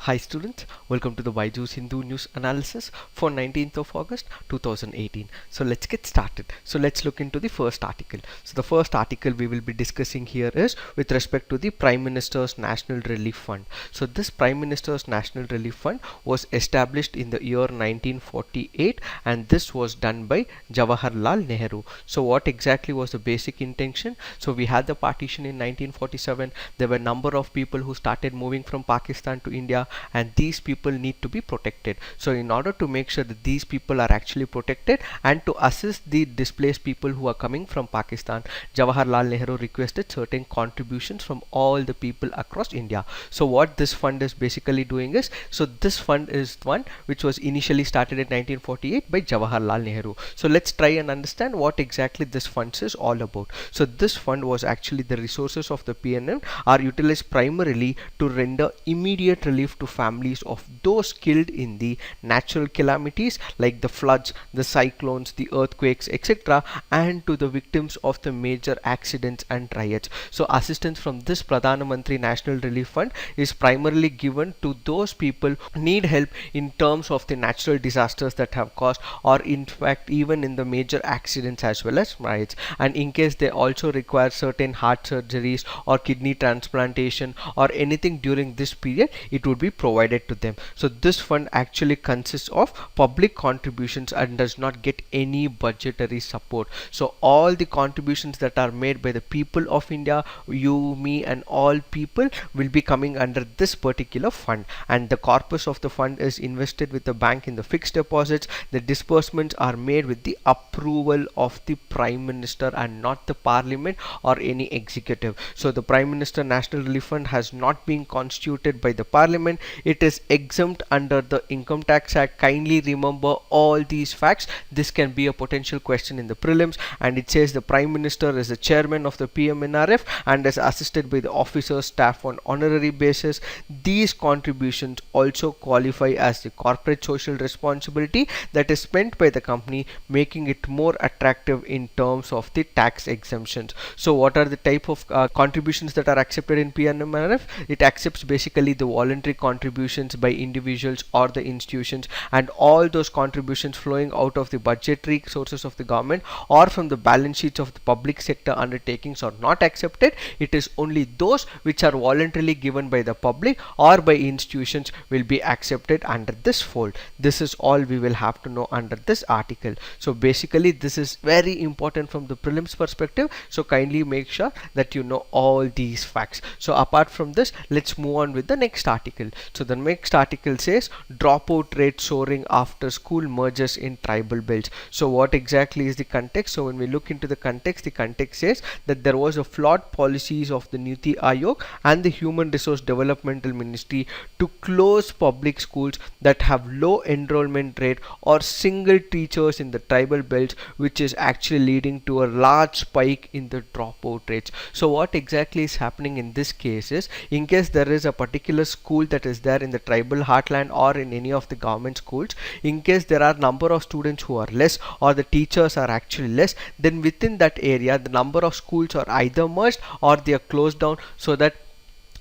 Hi students, welcome to the BYJU'S Hindu News Analysis for 19th of August 2018. So let's get started. So let's look into the first article. So the first article we will be discussing here is with respect to the Prime Minister's National Relief Fund. So this Prime Minister's National Relief Fund was established in the year 1948 and this was done by Jawaharlal Nehru. So what exactly was the basic intention? So we had the partition in 1947. There were a number of people who started moving from Pakistan to India, and these people need to be protected. So in order to make sure that these people are actually protected and to assist the displaced people who are coming from Pakistan, Jawaharlal Nehru requested certain contributions from all the people across India. So what this fund is basically doing is, so this fund is one which was initially started in 1948 by Jawaharlal Nehru. So let's try and understand what exactly this fund is all about. So this fund was actually the resources of the PNM are utilized primarily to render immediate relief to families of those killed in the natural calamities like the floods, the cyclones, the earthquakes, etc., and to the victims of the major accidents and riots. So assistance from this Pradhan Mantri National Relief Fund is primarily given to those people who need help in terms of the natural disasters that have caused, or in fact even in the major accidents as well as riots, and in case they also require certain heart surgeries or kidney transplantation or anything during this period, it would be provided to them. So this fund actually consists of public contributions and does not get any budgetary support. So all the contributions that are made by the people of India, you, me, and all people will be coming under this particular fund, and the corpus of the fund is invested with the bank in the fixed deposits. The disbursements are made with the approval of the Prime Minister and not the Parliament or any executive. So the Prime Minister National Relief Fund has not been constituted by the Parliament. It is exempt under the Income Tax Act. Kindly remember all these facts. This can be a potential question in the prelims, and it says the Prime Minister is the chairman of the PMNRF and is assisted by the officers staff on honorary basis. These contributions also qualify as the corporate social responsibility that is spent by the company, making it more attractive in terms of the tax exemptions. So what are the type of contributions that are accepted in PMNRF? It accepts basically the voluntary contributions by individuals or the institutions, and all those contributions flowing out of the budgetary sources of the government or from the balance sheets of the public sector undertakings are not accepted. It is only those which are voluntarily given by the public or by institutions will be accepted under this fold. This is all we will have to know under this article. So basically this is very important from the prelims perspective, so kindly make sure that you know all these facts. So apart from this, let's move on with the next article. So the next article says dropout rate soaring after school mergers in tribal belts. So what exactly is the context? So when we look into the context says that there was a flawed policies of the Niti Aayog and the Human Resource Developmental Ministry to close public schools that have low enrollment rate or single teachers in the tribal belts, which is actually leading to a large spike in the dropout rates. So what exactly is happening in this case is, in case there is a particular school that is there in the tribal heartland or in any of the government schools, in case there are number of students who are less or the teachers are actually less, then within that area the number of schools are either merged or they are closed down, so that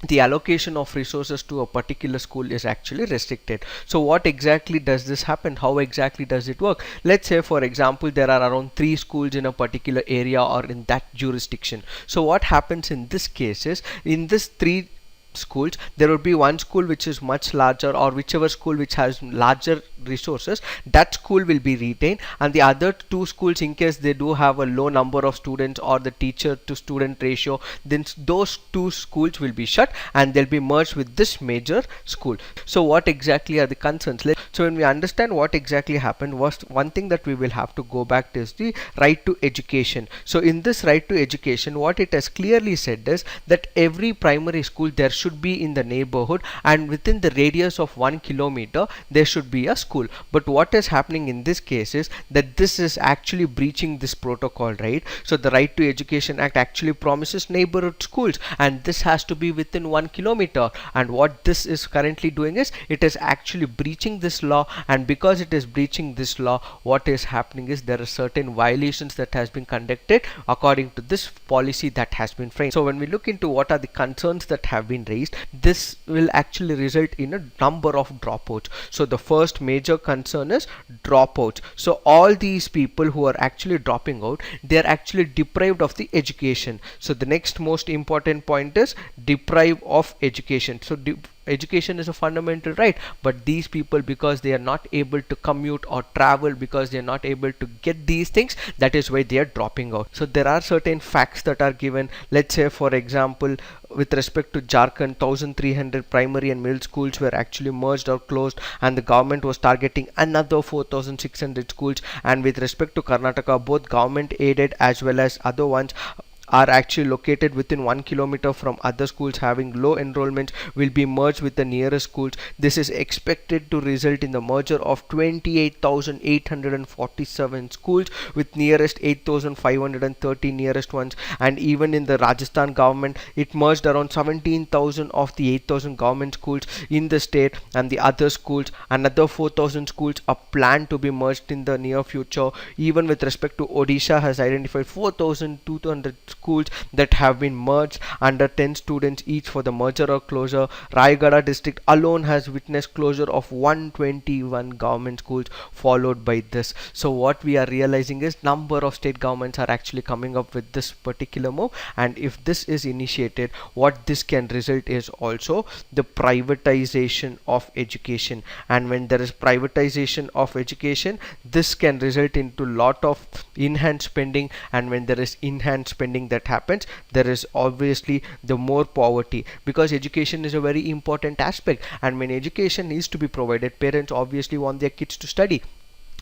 the allocation of resources to a particular school is actually restricted. So what exactly does this happen? How exactly does it work? Let's say for example there are around 3 schools in a particular area or in that jurisdiction. So what happens in this case is, in this 3 schools there will be one school which is much larger, or whichever school which has larger resources, that school will be retained, and the other 2 schools, in case they do have a low number of students or the teacher to student ratio, then those 2 schools will be shut and they'll be merged with this major school. So what exactly are the concerns? So when we understand what exactly happened, was one thing that we will have to go back to is the right to education. So in this right to education, what it has clearly said is that every primary school there should be in the neighborhood, and within the radius of 1 kilometer there should be a school. But what is happening in this case is that this is actually breaching this protocol, right? So the Right to Education Act actually promises neighborhood schools, and this has to be within 1 kilometer, and what this is currently doing is it is actually breaching this law, and because it is breaching this law, what is happening is there are certain violations that has been conducted according to this policy that has been framed. So when we look into what are the concerns that have been raised, this will actually result in a number of dropouts. So the first major concern is dropouts. So all these people who are actually dropping out, they are actually deprived of the education. So the next most important point is deprive of education. So education is a fundamental right, but these people, because they are not able to commute or travel, because they are not able to get these things, that is why they are dropping out. So there are certain facts that are given. Let's say for example, with respect to Jharkhand, 1300 primary and middle schools were actually merged or closed, and the government was targeting another 4600 schools. And with respect to Karnataka, both government aided as well as other ones are actually located within 1 kilometer from other schools having low enrollment will be merged with the nearest schools. This is expected to result in the merger of 28,847 schools with nearest 8,530 nearest ones. And even in the Rajasthan government, it merged around 17,000 of the 8,000 government schools in the state, and the other schools, another 4,000 schools are planned to be merged in the near future. Even with respect to Odisha, has identified 4,200 schools that have been merged under 10 students each for the merger or closure. Rayagada district alone has witnessed closure of 121 government schools followed by this. So what we are realizing is number of state governments are actually coming up with this particular move, and if this is initiated, what this can result is also the privatization of education. And when there is privatization of education, this can result into lot of enhanced spending, and when there is enhanced spending that happens, there is obviously the more poverty, because education is a very important aspect, and when education is to be provided, parents obviously want their kids to study.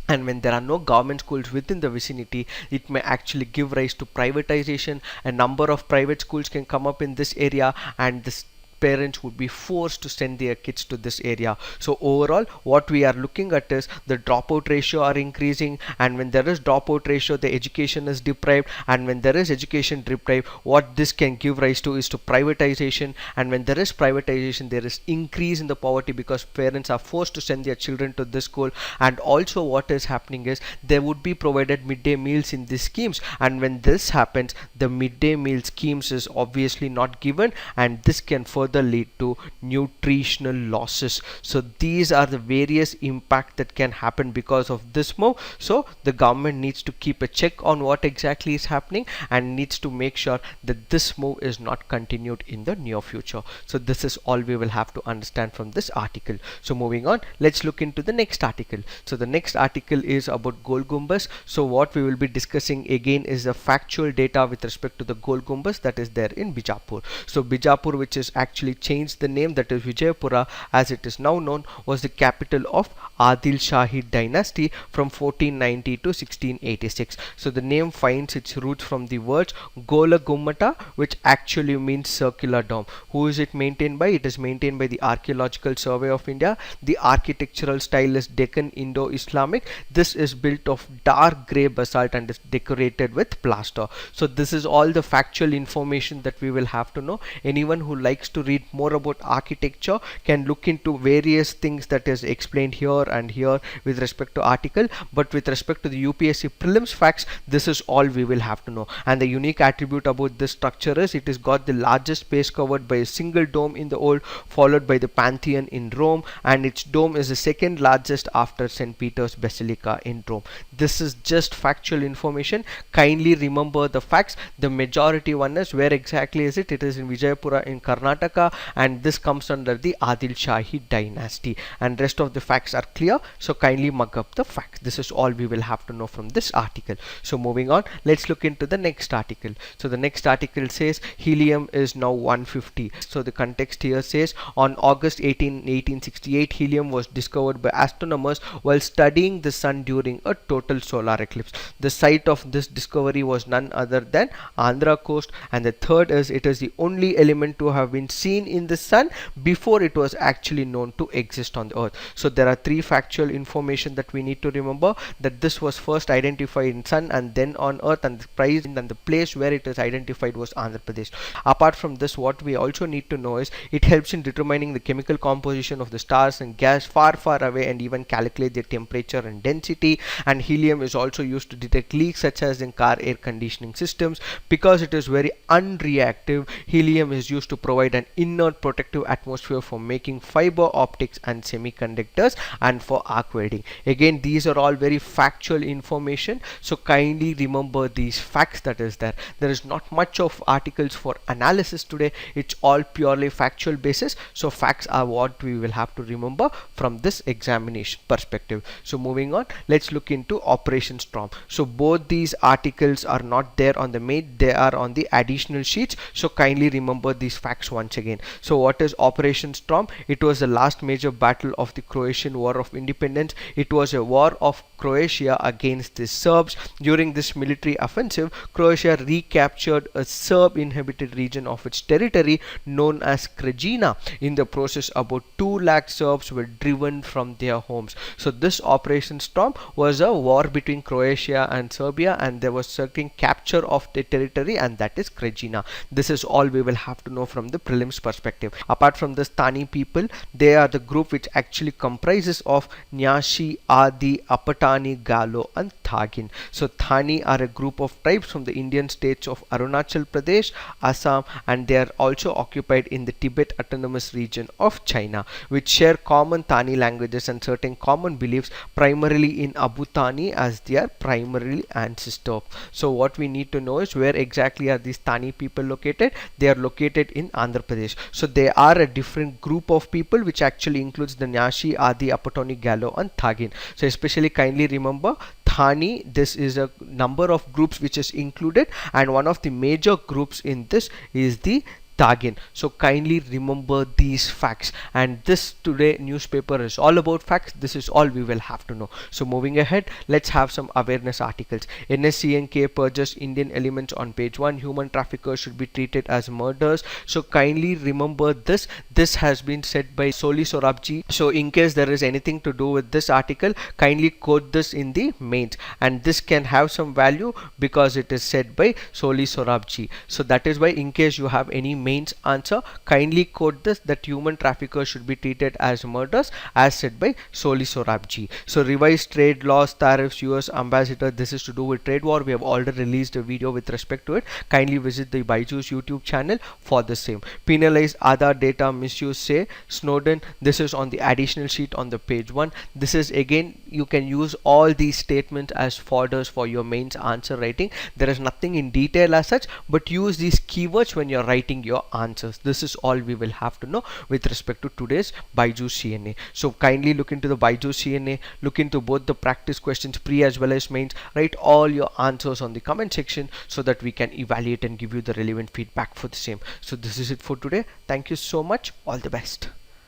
And when there are no government schools within the vicinity, it may actually give rise to privatization. A number of private schools can come up in this area, and this parents would be forced to send their kids to this area. So overall, what we are looking at is the dropout ratio are increasing, and when there is dropout ratio, the education is deprived, and when there is education deprived, what this can give rise to is to privatization. And when there is privatization, there is increase in the poverty, because parents are forced to send their children to this school. And also what is happening is there would be provided midday meals in these schemes, and when this happens, the midday meal schemes is obviously not given, and this can further lead to nutritional losses. So these are the various impact that can happen because of this move. So the government needs to keep a check on what exactly is happening, and needs to make sure that this move is not continued in the near future. So this is all we will have to understand from this article. So moving on, let's look into the next article. So the next article is about Gol Gumbaz. So what we will be discussing again is the factual data with respect to the Gol Gumbaz that is there in Bijapur. So Bijapur, which is actually changed the name, that is Vijayapura as it is now known, was the capital of Adil Shahi dynasty from 1490 to 1686. So the name finds its roots from the words Gola Gummata, which actually means circular dome. Who is it maintained by? It is maintained by the Archaeological Survey of India. The architectural style is Deccan Indo-Islamic. This is built of dark grey basalt and is decorated with plaster. So this is all the factual information that we will have to know. Anyone who likes to read more about architecture can look into various things that is explained here and here with respect to article, but with respect to the UPSC prelims facts, this is all we will have to know. And the unique attribute about this structure is it is got the largest space covered by a single dome in the old, followed by the Pantheon in Rome, and its dome is the second largest after St. Peter's Basilica in Rome. This is just factual information. Kindly remember the facts. The majority one is where exactly is it? It is in Vijayapura in Karnataka, and this comes under the Adil Shahi dynasty, and rest of the facts are clear, so kindly mug up the facts. This is all we will have to know from this article. So moving on, let's look into the next article. So the next article says helium is now 150. So the context here says on August 18, 1868, helium was discovered by astronomers while studying the sun during a total solar eclipse. The site of this discovery was none other than Andhra coast, and the third is it is the only element to have been seen seen in the sun before it was actually known to exist on the earth. So there are three factual information that we need to remember, that this was first identified in sun and then on earth, and the price and the place where it is identified was Andhra Pradesh. Apart from this, what we also need to know is it helps in determining the chemical composition of the stars and gas far away, and even calculate their temperature and density. And helium is also used to detect leaks such as in car air conditioning systems. Because it is very unreactive, helium is used to provide an inert protective atmosphere for making fiber optics and semiconductors and for arc welding. Again, these are all very factual information, so kindly remember these facts that is there. There is not much of articles for analysis today, it's all purely factual basis. So facts are what we will have to remember from this examination perspective. So moving on, let's look into Operation Storm. So both these articles are not there on the main, they are on the additional sheets, so kindly remember these facts once again. So what is Operation Storm? It was the last major battle of the Croatian War of Independence. It was a war of Croatia against the Serbs. During this military offensive, Croatia recaptured a Serb inhabited region of its territory known as Krajina. In the process, about 2 lakh Serbs were driven from their homes. So this Operation Storm was a war between Croatia and Serbia, and there was certain capture of the territory, and that is Krajina. This is all we will have to know from the prelims perspective. Apart from this, Tani people, they are the group which actually comprises of Nyashi, Adi, Apatani, Galo and Thagin. So Thani are a group of tribes from the Indian states of Arunachal Pradesh, Assam, and they are also occupied in the Tibet Autonomous Region of China, which share common Thani languages and certain common beliefs, primarily in Abu Thani as their primary ancestor. So what we need to know is where exactly are these Thani people located? They are located in Andhra Pradesh. So they are a different group of people which actually includes the Nyashi, Adi, Apatoni, Galo and Thagin. So especially kindly remember Thani, this is a number of groups which is included, and one of the major groups in this is the Thagin. So kindly remember these facts, and this today newspaper is all about facts. This is all we will have to know. So moving ahead, let's have some awareness articles. NSCNK purges Indian elements on page 1. Human traffickers should be treated as murderers. So kindly remember this. This has been said by Soli Sorabji. So in case there is anything to do with this article, kindly quote this in the mains, and this can have some value because it is said by Soli Sorabji. So that is why in case you have any mains answer, kindly quote this, that human traffickers should be treated as murderers as said by Soli Sorabji. So revised trade laws, tariffs, US ambassador, this is to do with trade war. We have already released a video with respect to it. Kindly visit the BYJU'S YouTube channel for the same. Penalize Aadhaar data misuse, say Snowden. This is on the additional sheet on the page 1. This is again, you can use all these statements as fodders for your mains answer writing. There is nothing in detail as such, but use these keywords when you're writing your answers. This is all we will have to know with respect to today's BYJU'S CNA. So kindly look into the BYJU'S CNA, look into both the practice questions pre as well as mains, write all your answers on the comment section so that we can evaluate and give you the relevant feedback for the same. So this is it for today. Thank you so much. All the best.